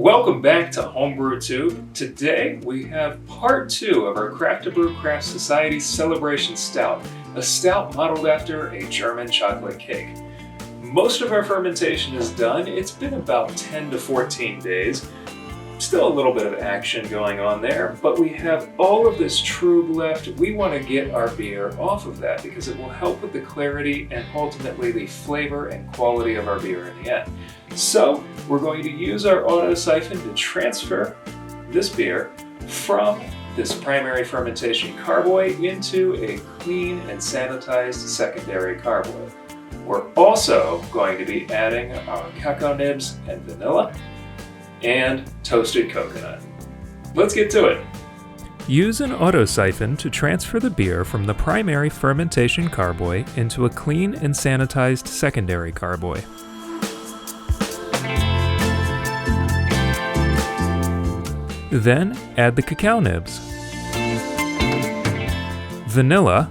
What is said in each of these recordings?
Welcome back to Homebrew Tube. Today we have part 2 of our Craft to Brew Craft Society Celebration Stout, a stout modeled after a German chocolate cake. Most of our fermentation is done. It's been about 10 to 14 days. Still a little bit of action going on there, but we have all of this trub left. We want to get our beer off of that because it will help with the clarity and ultimately the flavor and quality of our beer in the end. So we're going to use our auto siphon to transfer this beer from this primary fermentation carboy into a clean and sanitized secondary carboy. We're also going to be adding our cacao nibs and vanilla and toasted coconut. Let's get to it. Use an auto siphon to transfer the beer from the primary fermentation carboy into a clean and sanitized secondary carboy. Then add the cacao nibs, vanilla,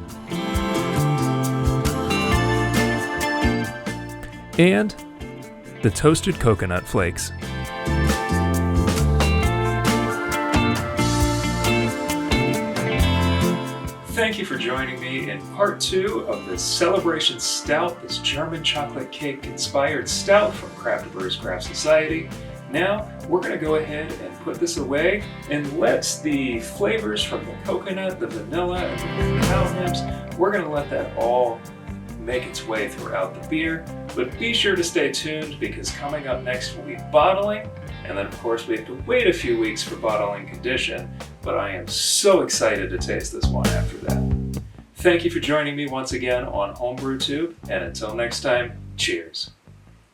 and the toasted coconut flakes. Thank you for joining me in part 2 of this Celebration Stout, this German chocolate cake inspired stout from Craft to Brew Craft Society. Now we're going to go ahead and put this away and let the flavors from the coconut, the vanilla, and the cacao nibs, we're going to let that all make its way throughout the beer. But be sure to stay tuned because coming up next will be bottling, and then of course we have to wait a few weeks for bottling condition, but I am so excited to taste this one after that. Thank you for joining me once again on Homebrew Tube, and until next time, cheers.